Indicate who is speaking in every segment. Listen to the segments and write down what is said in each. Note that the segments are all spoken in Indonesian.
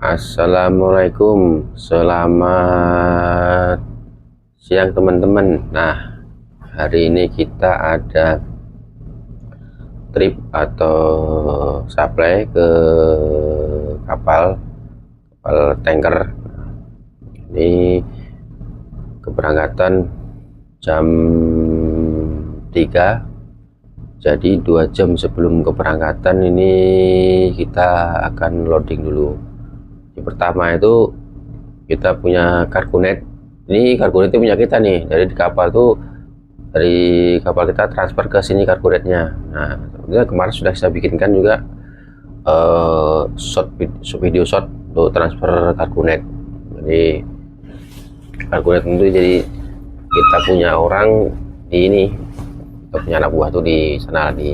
Speaker 1: Assalamualaikum, selamat siang teman-teman. Nah, hari ini kita ada trip atau supply ke kapal tanker. Ini keberangkatan jam 3, jadi 2 jam sebelum keberangkatan ini kita akan loading dulu. Yang pertama itu kita punya kargonet. Ini kargonet itu punya kita nih, dari kapal tuh, dari kapal kita transfer ke sini kargonetnya. Nah, kemarin sudah saya bikinkan juga video shot untuk transfer kargonet. Jadi kargonet itu jadi kita punya orang di ini, kita punya anak buah tuh di sana di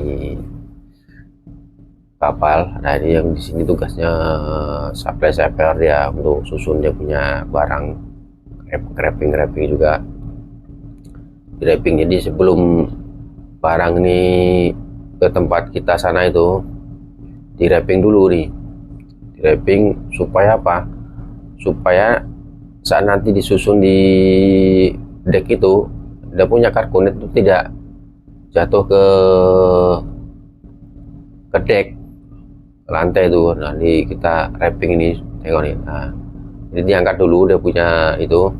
Speaker 1: kapal. Nah, ini yang di sini tugasnya supply dia untuk susun dia punya barang, wrapping juga di wrapping. Jadi sebelum barang ini ke tempat kita sana itu di wrapping dulu nih, di wrapping supaya apa? Supaya saat nanti disusun di deck itu dia punya kargonet itu tidak jatuh ke deck, lantai itu. Nah, ini kita wrapping ini, tengok nih. Nah, ini diangkat dulu, dia punya itu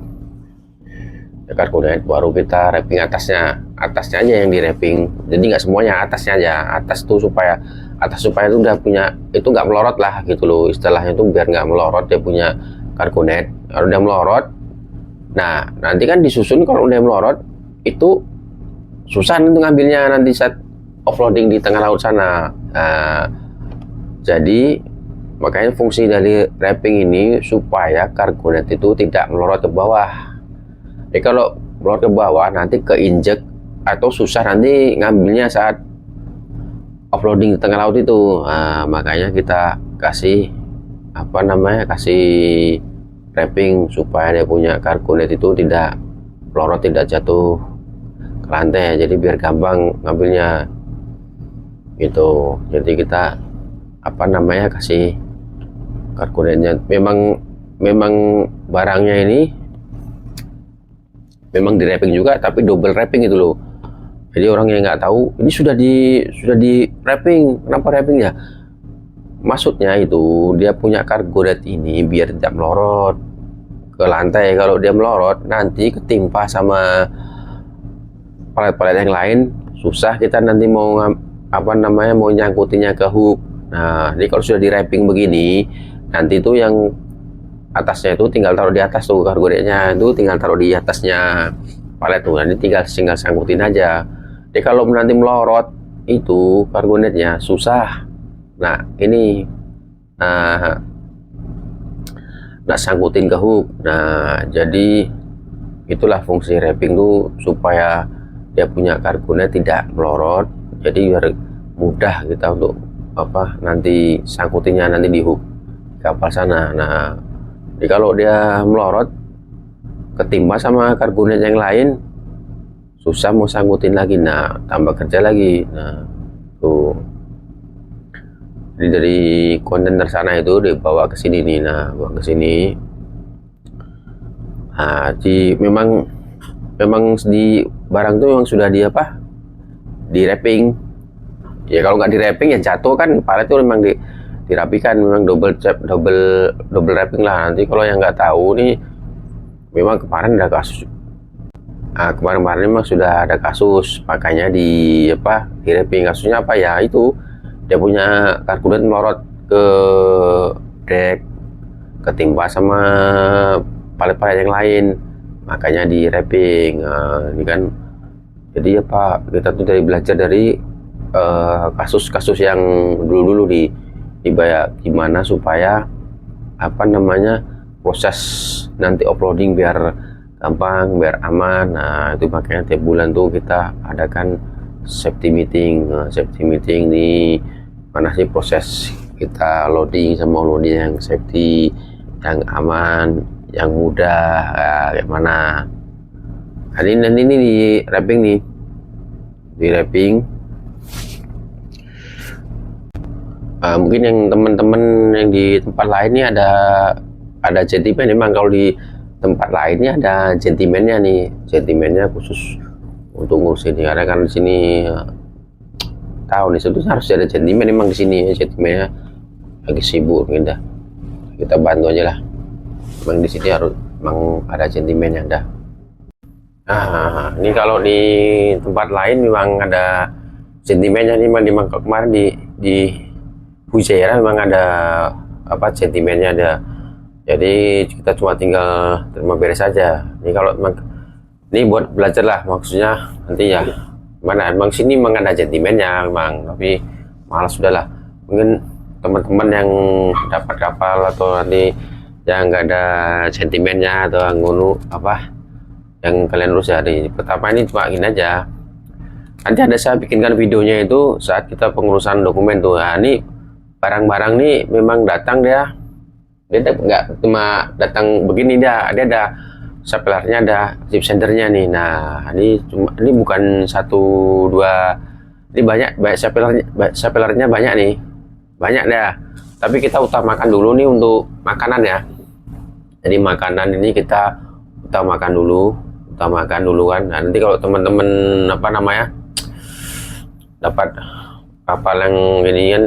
Speaker 1: kargonet, baru kita wrapping atasnya aja yang di wrapping. Jadi nggak semuanya, atasnya aja. Atas supaya itu udah punya, itu nggak melorot lah gitu loh istilahnya, itu biar nggak melorot dia punya kargonet. Kalau udah melorot, nah nanti kan disusun, kalau udah melorot itu susah untuk ngambilnya nanti saat offloading di tengah laut sana. Nah, jadi makanya fungsi dari wrapping ini supaya kargonet itu tidak melorot ke bawah. Jadi kalau melorot ke bawah nanti keinjek atau susah nanti ngambilnya saat offloading di tengah laut itu. Nah, makanya kita kasih kasih wrapping supaya dia punya kargonet itu tidak melorot, tidak jatuh ke lantai. Jadi biar gampang ngambilnya gitu. Jadi kita kasih kargonetnya. Memang barangnya ini memang di wrapping juga, tapi double wrapping itu loh. Jadi orang yang nggak tahu ini sudah di wrapping. Kenapa wrapping ya? Maksudnya itu dia punya kargonet ini biar tidak melorot ke lantai. Kalau dia melorot nanti ketimpa sama palet-palet yang lain, susah kita nanti mau mau nyangkutinnya ke hook. Nah, jadi kalau sudah di wrapping begini, nanti itu yang atasnya itu tinggal taruh di atas tuh, kargonetnya itu tinggal taruh di atasnya palet tuh, nanti tinggal sangkutin aja. Jadi kalau nanti melorot itu kargonetnya susah. Nah, ini nah sangkutin ke hook. Nah, jadi itulah fungsi wrapping tuh, supaya dia punya kargonet tidak melorot. Jadi biar mudah kita untuk nanti sangkutinnya nanti di hook kapal sana. Nah, jadi kalau dia melorot ketimpa sama kargonet yang lain, susah mau sangkutin lagi. Nah, tambah kerja lagi. Nah, tuh. Jadi dari kontainer sana itu dibawa ke sini nih. Nah, bawa ke sini. Nah, memang di barang itu memang sudah di wrapping. Ya kalau nggak di wrapping ya jatuh kan, palet itu memang dirapikan, memang double wrapping lah. Nanti kalau yang nggak tahu nih, memang kemarin ada kasus. Kemarin memang sudah ada kasus, makanya di wrapping. Kasusnya apa ya, itu dia punya kargonet melorot ke deck, ketimpa sama palet-palet yang lain, makanya di wrapping. Ini kan jadi kita tuh belajar dari kasus-kasus yang dulu dibayar gimana supaya proses nanti uploading biar gampang, biar aman. Nah, itu makanya tiap bulan tuh kita adakan safety meeting. Di mana sih proses kita loading sama loading yang safety, yang aman, yang mudah, kayak mana. Nah, ini di wrapping nih, di wrapping. Mungkin yang teman-teman yang di tempat lain ini ada gentleman. Memang kalau di tempat lainnya ada gentlemannya nih, gentlemannya khusus untuk ngurusin ini. Karena kan di sini tahu nih, sebetulnya harus ada gentleman memang di sini. Gentlemannya lagi sibuk, dah kita bantu aja lah. Memang di sini harus memang ada gentlemannya dah. Nah, ini kalau di tempat lain memang ada gentlemannya nih. Memang kemarin di Fujairah memang ada apa, gentlemannya ada. Jadi kita cuma tinggal terima beres saja. Ini kalau memang ini buat belajar lah, maksudnya nanti ya mana memang sini memang ada gentlemannya memang, tapi malas sudah lah. Mungkin teman-teman yang dapat kapal atau nanti yang nggak ada gentlemannya atau ngunu apa yang kalian urus ya. Di pertama ini cuma gini aja, nanti ada saya bikinkan videonya itu saat kita pengurusan dokumen tuh. Nah, ini barang-barang nih memang datang dia nggak cuma datang begini, dia ada suppliernya, ada chip sendernya nih. Nah, ini bukan satu dua, ini banyak suppliernya banyak nih, banyak dah. Tapi kita utamakan dulu nih untuk makanan ya. Jadi makanan ini kita utamakan dulu kan. Nah, nanti kalau teman-teman apa namanya dapat kapal yang ini kan,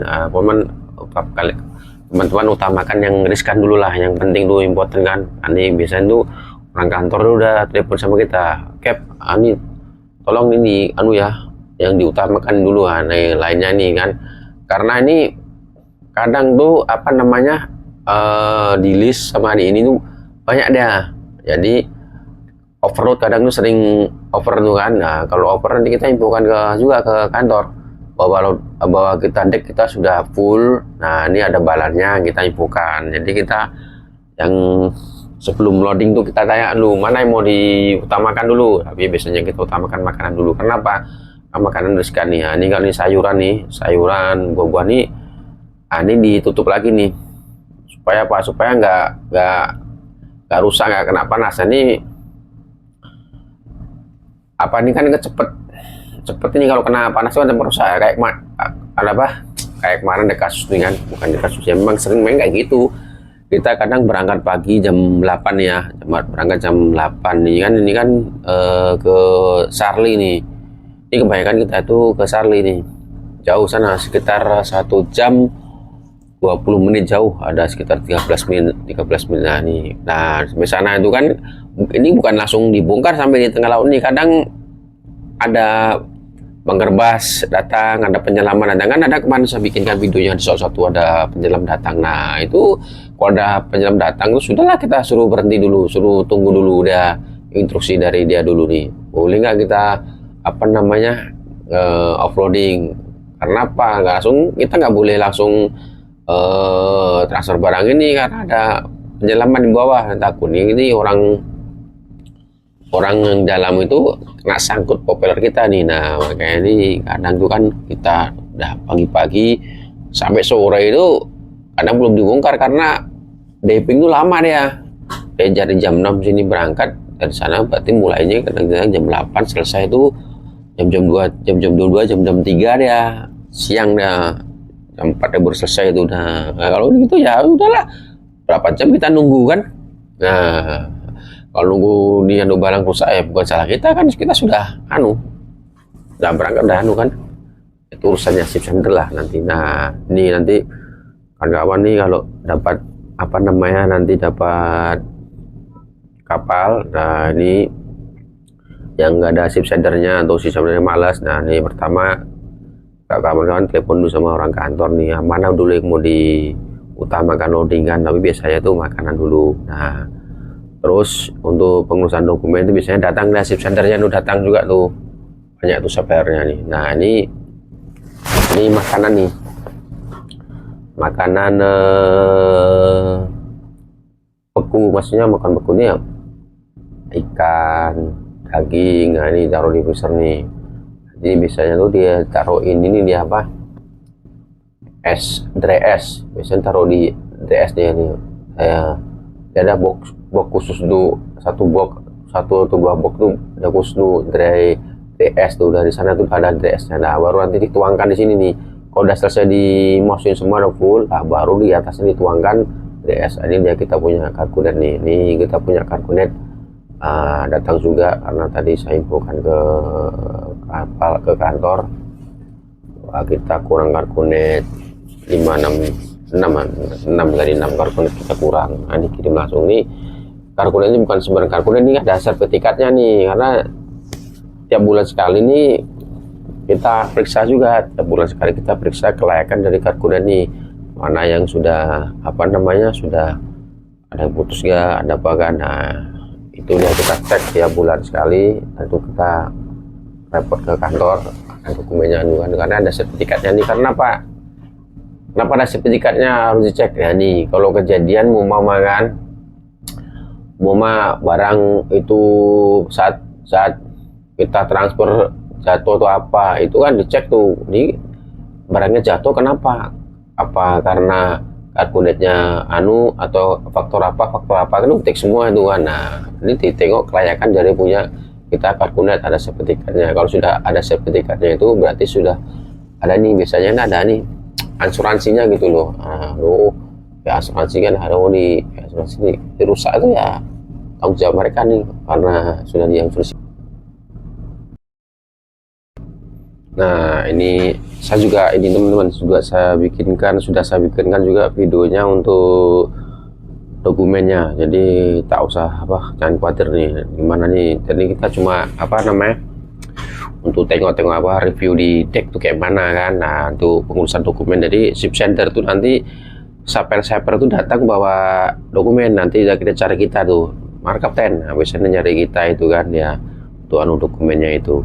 Speaker 1: teman-teman utamakan yang riskan dulu lah, yang penting dulu, important kan. Ini biasanya tuh orang kantor udah telepon sama kita, Cap, ini tolong ini ya yang diutamakan dulu lainnya nih kan. Karena ini kadang tuh apa namanya di list sama di ini tuh banyak dia, jadi overload kadang tuh sering over tuh kan. Nah, kalau over nanti kita infokan juga ke kantor bahwa kita deck kita sudah full. Nah, ini ada balannya kita infokan. Jadi kita yang sebelum loading tuh kita tanya dulu mana yang mau diutamakan dulu. Tapi biasanya kita utamakan makanan dulu. Kenapa? Makanan riskan nih. Nah, ini kalau ini sayuran buah-buah nih, ini ditutup lagi nih. Supaya apa? Supaya nggak rusak, nggak kena panas. Ini apa, ini kan cepet ini kalau kena panas itu kan merusak ya, kayak kayak kemarin ada kasus nih kan, bukan ada kasus ya, memang sering main kayak gitu. Kita kadang berangkat pagi jam 8 ya, berangkat jam 8 nih kan, ini kan ke Sarli nih. Ini kebanyakan kita itu ke Sarli nih, jauh sana sekitar 1 jam 20 menit jauh, ada sekitar 13 menit. Nah sampai sana itu kan ini bukan langsung dibongkar sampai di tengah laut nih, kadang ada Bangkerbas datang, ada penyelaman datang kan. Ada kemarin saya bikinkan videonya di satu ada penyelam datang. Nah itu kalau ada penyelam datang tuh sudahlah, kita suruh berhenti dulu, suruh tunggu dulu, dia instruksi dari dia dulu nih, boleh nggak kita apa namanya offloading. Karena apa, nggak langsung, kita nggak boleh langsung transfer barang ini karena ada penyelaman di bawah. Takut ini orang yang dalam itu kena sangkut propeller kita nih. Nah makanya ini kadang tuh kan kita udah pagi-pagi sampai sore itu kadang belum dibongkar karena diving itu lama dia. Dari jam 6 sini berangkat dari sana, berarti mulainya kadang-kadang jam 8, selesai itu jam 2, jam 3 dia siang dia. Jam 4 baru selesai itu. Nah kalau gitu ya udahlah, berapa jam kita nunggu kan. Nah kalau nunggu di barang rusak ya bukan salah kita kan, kita sudah udah berangkat kan, itu urusannya ship center lah nanti. Nah ini nanti kawan-kawan nih kalau dapat apa namanya, nanti dapat kapal, nah ini yang nggak ada ship centernya atau ship centernya malas. Nah ini pertama kawan-kawan telepon dulu sama orang kantor nih, mana dulu yang mau diutamakan loading kan, tapi biasanya tuh makanan dulu. Nah terus untuk pengurusan dokumen itu biasanya datang dari ship centernya tuh, datang juga tuh banyak tuh suppliernya nih. Nah ini makanan nih, makanan beku, maksudnya makan beku nih ya, ikan, daging. Nah ini taruh di freezer nih. Jadi biasanya tuh dia taruh ini dia apa, dry es, biasanya taruh di dry es dia nih. Dia ada box khusus tuh, satu atau dua box tuh ada khusus tuh dry es tuh. Dari sana tuh ada dry esnya. Nah baru nanti dituangkan di sini nih, Kalau udah selesai dimasukin semua udah full, nah baru di atasnya dituangkan DS. Ini dia kita punya Cargonet nih. Ini kita punya Cargonet datang juga karena tadi saya infokan ke kantor. Wah, kita kurang Cargonet 6 dari 6 Cargonet kita kurang. Nah, dikirim langsung nih. Cargonet ini bukan sembarang Cargonet, ini ada sertifikatnya nih, karena tiap bulan sekali nih kita periksa juga, tiap bulan sekali kita periksa kelayakan dari Cargonet nih, mana yang sudah sudah ada yang putus gak, ada apa kan. Nah itu dia kita cek tiap bulan sekali, itu kita report ke kantor dokumennya kan, karena ada sertifikatnya nih. Karena apa? Kenapa ada sertifikatnya harus dicek ya nih? Kalau kejadian barang itu saat kita transfer jatuh atau apa, itu kan dicek tuh, ini barangnya jatuh kenapa, apa karena Cargonetnya atau faktor apa kan dicek semua itu kan. Nah ini ditengok kelayakan dari punya kita Cargonet, ada sertifikatnya. Kalau sudah ada sertifikatnya itu berarti sudah ada nih, biasanya ada nih asuransinya gitu loh. Ya asuransi kan ada asuransi dirusak itu ya tanggung jawab mereka nih, karena sudah diasuransi. Nah ini teman-teman sudah saya bikinkan juga videonya untuk dokumennya, jadi tak usah jangan khawatir nih gimana nih. Jadi kita cuma untuk tengok review di deck tuh kayak mana kan. Nah untuk pengurusan dokumen, jadi ship center tuh nanti shipper tuh datang bawa dokumen, nanti kita cari kita tuh markup 10. Nah, biasanya nyari kita itu kan ya untuk dokumennya itu.